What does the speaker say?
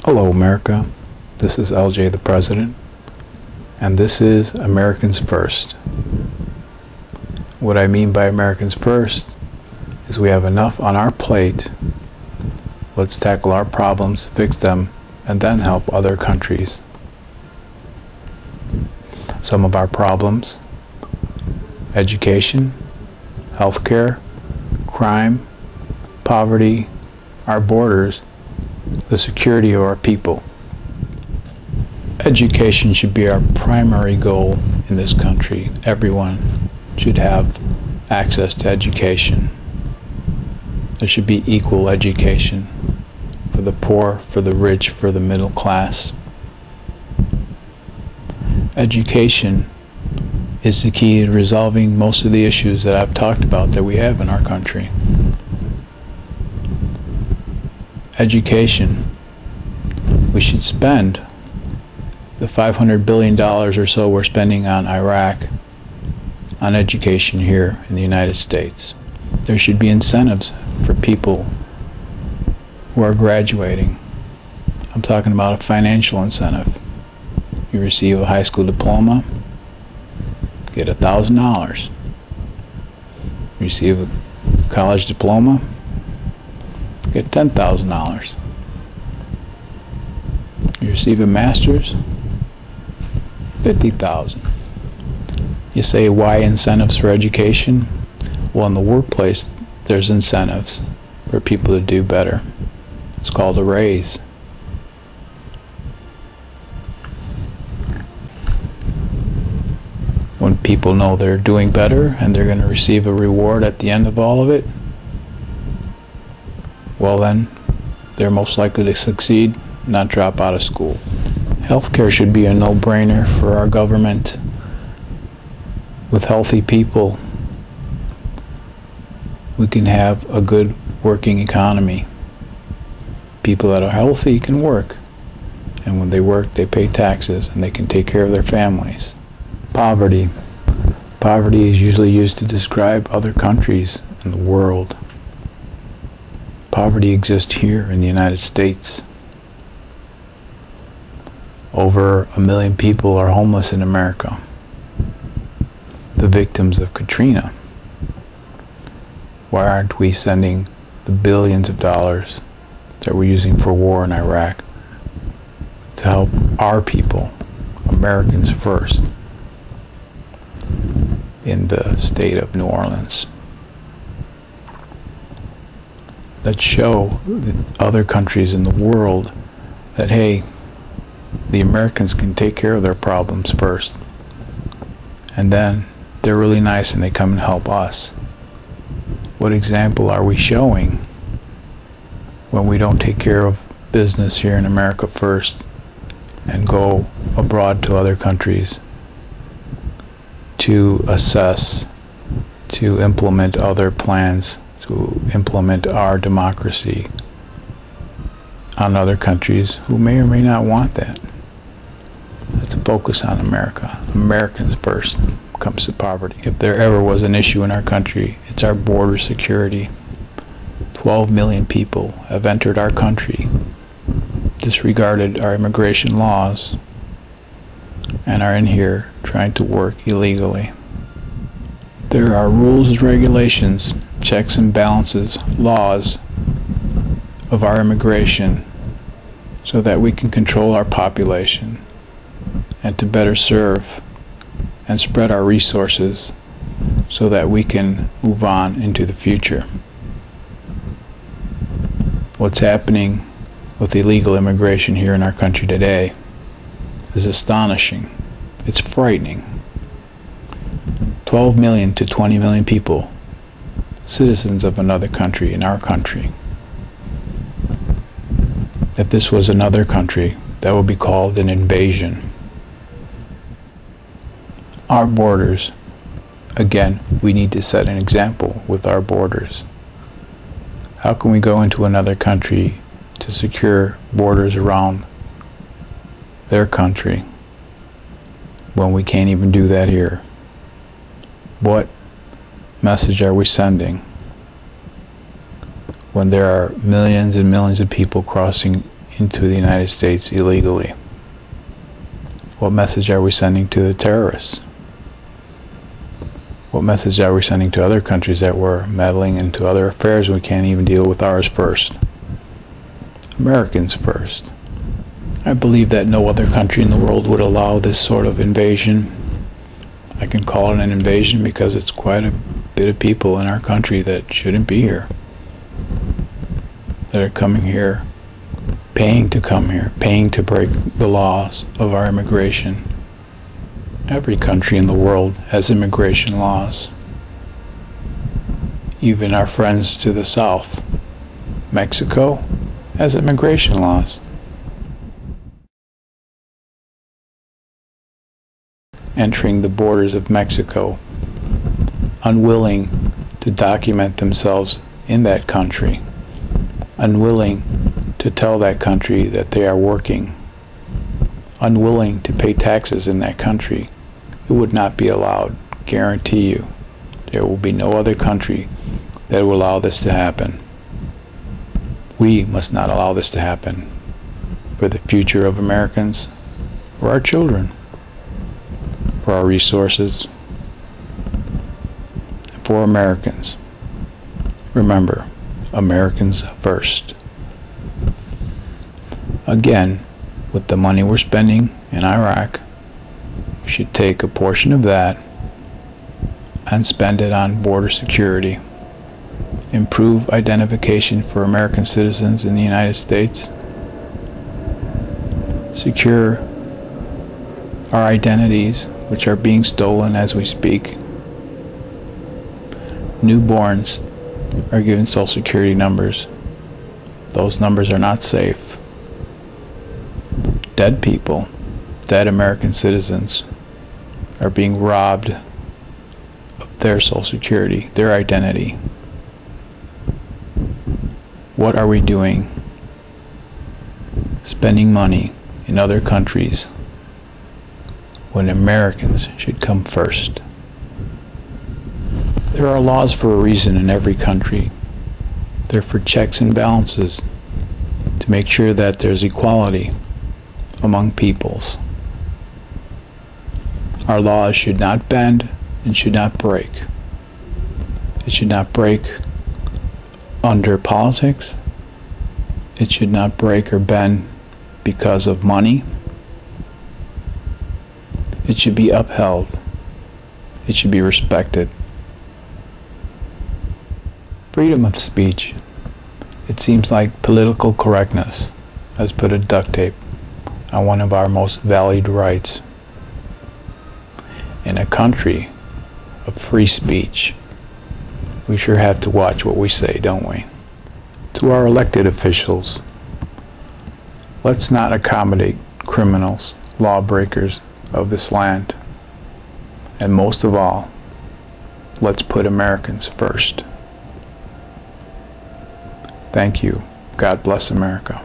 Hello, America. This is LJ the President, and this is Americans First. What I mean by Americans First is we have enough on our plate. Let's tackle our problems, fix them, and then help other countries. Some of our problems: education, healthcare, crime, poverty, our borders, the security of our people. Education should be our primary goal in this country. Everyone should have access to education. There should be equal education for the poor, for the rich, for the middle class. Education is the key to resolving most of the issues that I've talked about that we have in our country. Education. We should spend the $500 billion or so we're spending on Iraq on education here in the United States. There should be incentives for people who are graduating. I'm talking about a financial incentive. You receive a high school diploma, get $1,000. Receive a college diploma, get $10,000. You receive a master's, $50,000. You say, why incentives for education? Well, in the workplace, there's incentives for people to do better. It's called a raise. When people know they're doing better and they're going to receive a reward at the end of all of it, well then, they're most likely to succeed, not drop out of school. Healthcare should be a no-brainer for our government. With healthy people, we can have a good working economy. People that are healthy can work, and when they work, they pay taxes and they can take care of their families. Poverty. Poverty is usually used to describe other countries in the world. Poverty exists here in the United States. Over 1 million people are homeless in America. The victims of Katrina. Why aren't we sending the billions of dollars that we're using for war in Iraq to help our people, Americans first, in the state of New Orleans? That show other countries in the world that, hey, the Americans can take care of their problems first, and then they're really nice and they come and help us. What example are we showing when we don't take care of business here in America first and go abroad to other countries to assess, to implement other plans, to implement our democracy on other countries who may or may not want that? Let's focus on America. Americans first when it comes to poverty. If there ever was an issue in our country, it's our border security. 12 million people have entered our country, disregarded our immigration laws, and are in here trying to work illegally. There are rules, regulations, checks and balances, laws of our immigration so that we can control our population and to better serve and spread our resources so that we can move on into the future. What's happening with illegal immigration here in our country today is astonishing. It's frightening. 12 million to 20 million people, citizens of another country in our country. If this was another country, that would be called an invasion. Our borders, again, we need to set an example with our borders. How can we go into another country to secure borders around their country when we can't even do that here? What message are we sending when there are millions and millions of people crossing into the United States illegally? What message are we sending to the terrorists? What message are we sending to other countries that we're meddling into other affairs we can't even deal with ours first? Americans first. I believe that no other country in the world would allow this sort of invasion. I can call it an invasion because it's quite a bit of people in our country that shouldn't be here, that are coming here, paying to come here, paying to break the laws of our immigration. Every country in the world has immigration laws. Even our friends to the south, Mexico, has immigration laws. Entering the borders of Mexico, unwilling to document themselves in that country, unwilling to tell that country that they are working, unwilling to pay taxes in that country, it would not be allowed. Guarantee you, there will be no other country that will allow this to happen. We must not allow this to happen for the future of Americans, for our children, for our resources, and for Americans. Remember, Americans first. Again, with the money we're spending in Iraq, we should take a portion of that and spend it on border security, improve identification for American citizens in the United States, secure our identities, which are being stolen as we speak. Newborns are given social security numbers. Those numbers are not safe. Dead people, dead American citizens, are being robbed of their social security, their identity. What are we doing? Spending money in other countries when Americans should come first. There are laws for a reason in every country. They're for checks and balances to make sure that there's equality among peoples. Our laws should not bend and should not break. It should not break under politics. It should not break or bend because of money. It should be upheld. It should be respected. Freedom of speech. It seems like political correctness has put a duct tape on one of our most valued rights. In a country of free speech, we sure have to watch what we say, don't we? To our elected officials, let's not accommodate criminals, lawbreakers of this land. And most of all, let's put Americans first. Thank you. God bless America.